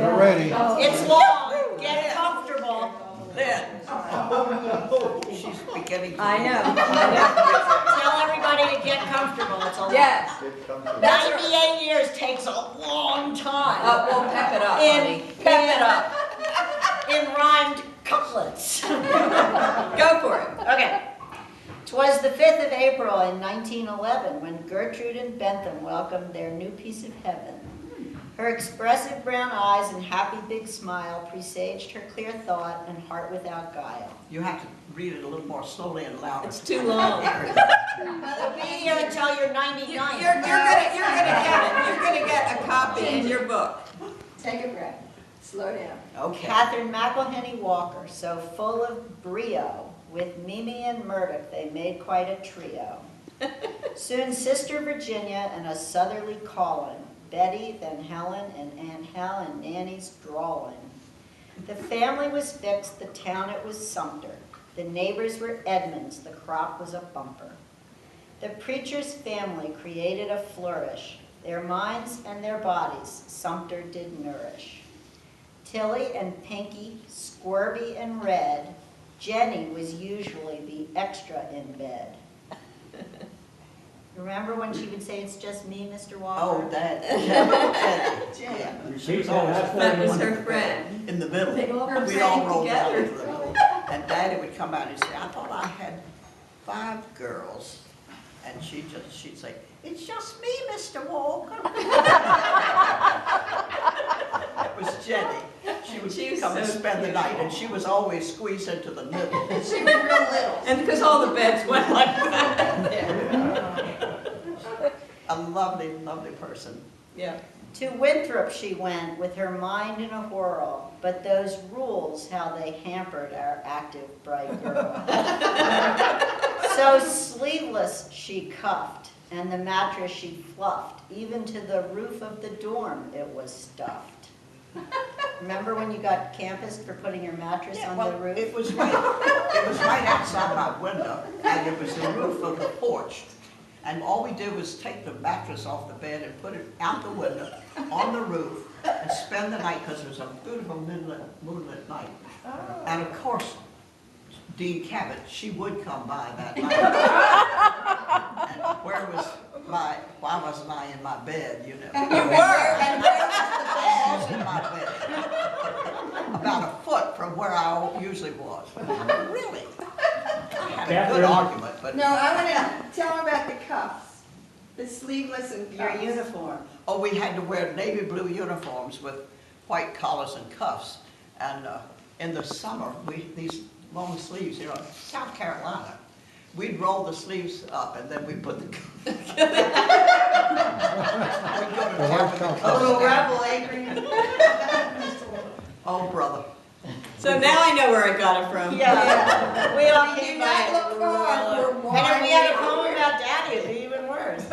We're ready. It's long. Get comfortable. Then, she's beginning to. I know. Tell everybody to get comfortable. It's a long. Yes. 98 years takes a long time. We'll pep it up, In- honey. Pep it up. In rhymed couplets. Go for it. Okay. 'Twas the 5th of April in 1911 when Gertrude and Bentham welcomed their new piece of heaven. Her expressive brown eyes and happy big smile presaged her clear thought and heart without guile. You have to read it a little more slowly and louder. It's too long. We'll be here until you're 99. You're gonna get a copy in your book. Take a breath. Slow down. Okay. Catherine McElhenney Walker, so full of brio, with Mimi and Murdoch, they made quite a trio. Soon Sister Virginia and a southerly callin', Betty, then Helen, and Aunt Hel, and Nanny's drawlin'. The family was fixed, the town it was Sumter. The neighbors were Edmonds, the crop was a bumper. The preacher's family created a flourish. Their minds and their bodies Sumter did nourish. Tilly and Pinky, Squirby and Red, Jenny was usually the extra in bed. Remember when she would say, "It's just me, Mr. Walker"? Oh, that. Jenny. Yeah. She was always That was her friend. in the middle. They all were We'd all praying roll down together. into the middle. And Daddy would come out and say, I thought I had 5 girls. And she'd say, "It's just me, Mr. Walker." It was Jenny. She would come and spend the night, and she was always squeezed into the middle. She was real little. And because all the beds went like that. A lovely, lovely person. Yeah. To Winthrop she went with her mind in a whirl, but those rules, how they hampered our active, bright girl. So sleeveless she cuffed, and the mattress she fluffed, even to the roof of the dorm it was stuffed. Remember when you got campused for putting your mattress on the roof? It was right outside my window, and it was the roof of the porch. And all we did was take the mattress off the bed and put it out the window on the roof and spend the night, because it was a beautiful moonlit night. Oh. And of course, Dean Cabot, she would come by that night. And why wasn't I in my bed, you know? You were. And where I was in my bed. About a foot from where I usually was. Really? I had a good argument, but. No, I want to tell her about the cuffs. The sleeveless and Your cuffs. uniform. Oh, we had to wear navy blue uniforms with white collars and cuffs. And in the summer, these long sleeves, you know, South Carolina, we'd roll the sleeves up and then we'd put the we'd go to town with the A cuffs little down. rebel, Adrian. Oh, brother. So now I know where I got it from. Yeah. We all Do came not by. look far for more. And if we had a poem about Daddy, it'd be even worse.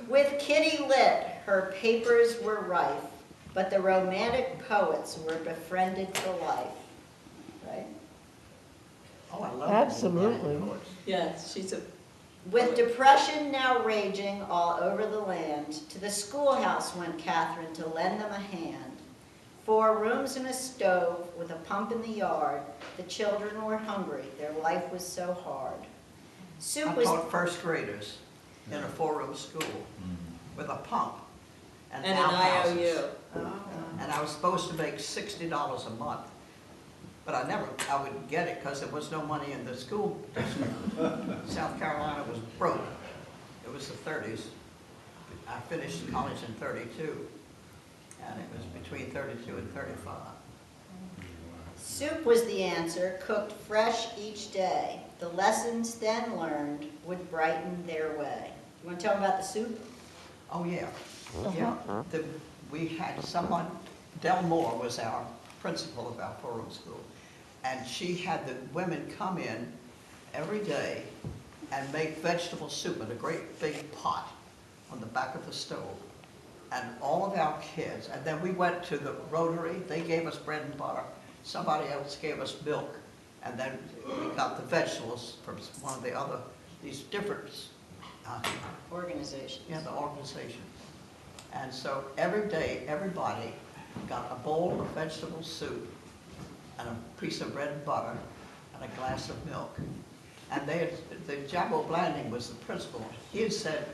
With Kitty lit, her papers were rife, but the romantic poets were befriended for life. Right? Oh, I love Absolutely. Yes, she's a. With depression now raging all over the land, to the schoolhouse went Catherine to lend them a hand. 4 rooms and a stove with a pump in the yard. The children were hungry. Their life was so hard. Soup I was taught first graders in a 4-room school with a pump and And an outhouses. IOU. And I was supposed to make $60 a month. But I wouldn't get it because there was no money in the school district. South Carolina was broke. It was the 30s. I finished college in 32. And it was between 32 and 35. Soup was the answer, cooked fresh each day. The lessons then learned would brighten their way. You want to tell them about the soup? Oh, yeah. Yeah. We had someone, Del Moore was our principal of our 4-room school. And she had the women come in every day and make vegetable soup in a great big pot on the back of the stove. And all of our kids, and then we went to the Rotary, they gave us bread and butter, somebody else gave us milk, and then we got the vegetables from one of the other, these different Organization. the organization. And so every day, everybody got a bowl of vegetable soup and a piece of bread and butter and a glass of milk. And the Jabbo Blanding was the principal. He had said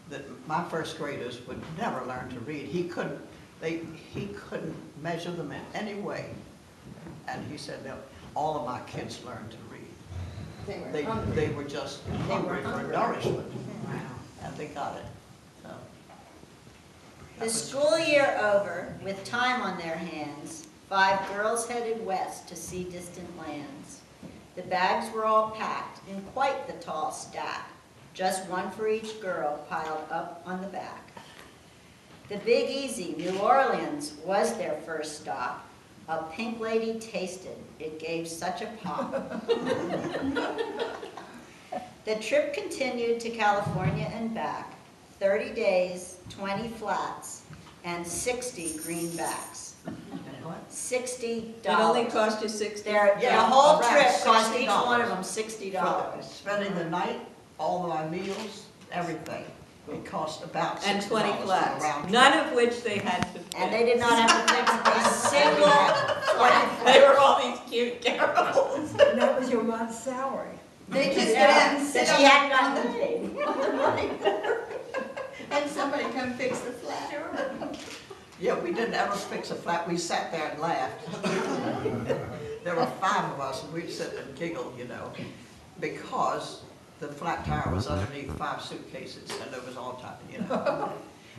that my first graders would never learn to read. He couldn't measure them in any way. And he said, no, all of my kids learned to read. They were just hungry for nourishment. And they got it. So, The school year over, with time on their hands, 5 girls headed west to see distant lands. The bags were all packed in quite the tall stack, just one for each girl piled up on the back. The Big Easy, New Orleans, was their first stop. A pink lady tasted, it gave such a pop. The trip continued to California and back, 30 days, 20 flats, and 60 greenbacks. $60. It only cost you 60? The whole trip cost each one of them $60. Spending the night, all of my meals, everything. It cost about $60. And 20 for a flats, round trip. none of which they had to fix. And they did not have to fix a single flat. They were all these cute carols. And that was your month's salary. They just Yeah, get in, that sit she on had not paid. and somebody come fix the flat. Yeah, we didn't ever fix a flat. We sat there and laughed. There were 5 of us, and we'd sit and giggle, you know, because the flat tire was underneath 5 suitcases, and it was all time, you know.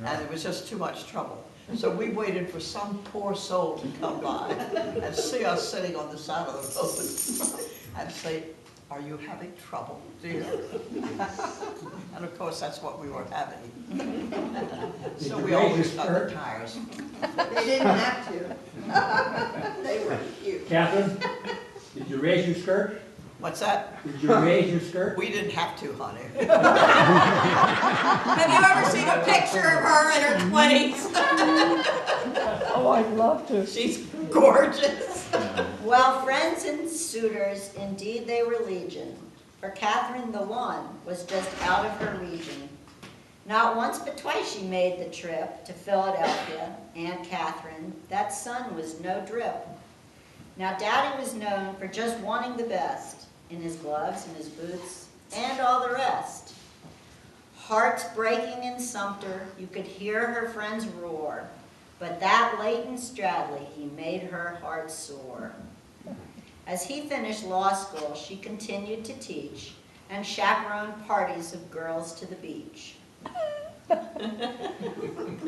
And it was just too much trouble. So we waited for some poor soul to come by and see us sitting on the side of the road and say, "Are you having trouble, dear?" And of course, that's what we were having. So we always got the tires. They didn't have to. They were cute. Catherine, did you raise your skirt? What's that? Did you raise your skirt? We didn't have to, honey. Have you ever seen a picture of her in her 20s? Oh, I'd love to. She's gorgeous. Well, friends and suitors, indeed they were legion, for Catherine the One was just out of her region. Not once but twice she made the trip to Philadelphia. Aunt Catherine, that son was no drip. Now Daddy was known for just wanting the best in his gloves and his boots and all the rest. Hearts breaking in Sumter, you could hear her friends roar, but that Leighton Stradley, he made her heart sore. As he finished law school, she continued to teach and chaperoned parties of girls to the beach. On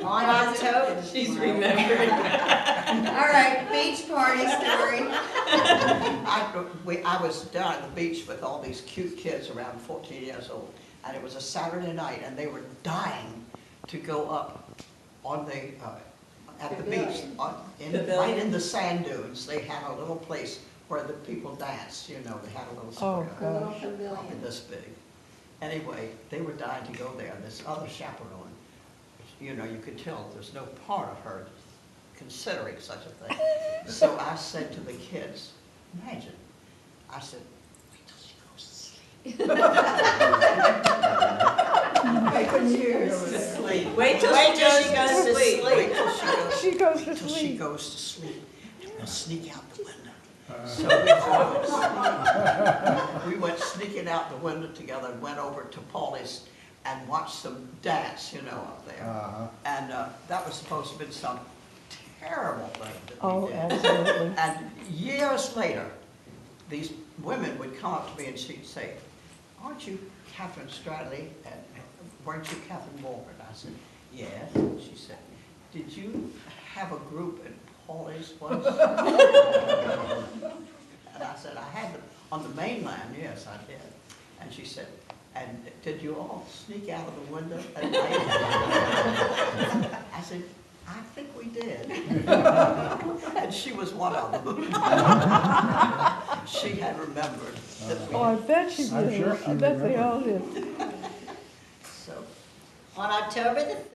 October, She's remembering. All right, beach party story. I was down at the beach with all these cute kids around 14 years old, and it was a Saturday night, and they were dying to go up on the at the beach, right in the sand dunes. They had a little place where the people danced. You know, they had a little square. Oh, A little gosh. pavilion. This big. Anyway, they were dying to go there. This other chaperone, you know, you could tell there's no part of her considering such a thing. So I said to the kids, imagine, I said, wait till she goes to sleep. Wait till she goes to sleep. Wait till Wait she till goes she to goes to sleep. sleep. Wait till she goes, She goes to till she sleep. goes to sleep. And we'll sneak out the window. So we went sneaking out the window together and went over to Paulie's and watched them dance, you know, up there. And that was supposed to have been some terrible thing that we Oh, did. absolutely. And years later, these women would come up to me and she'd say, "Aren't you Catherine Stradley? And weren't you Catherine Walker?" And I said, "Yes." And she said, "Did you have a group at Paulie's once?" And I said, "I had them on the mainland, yes, I did." And she said, "And did you all sneak out of the window at night?" I said, "I think we did." And she was one of them. She had remembered that we Oh, I had. bet she I'm did. sure she I bet they remembered. all did. So, on October the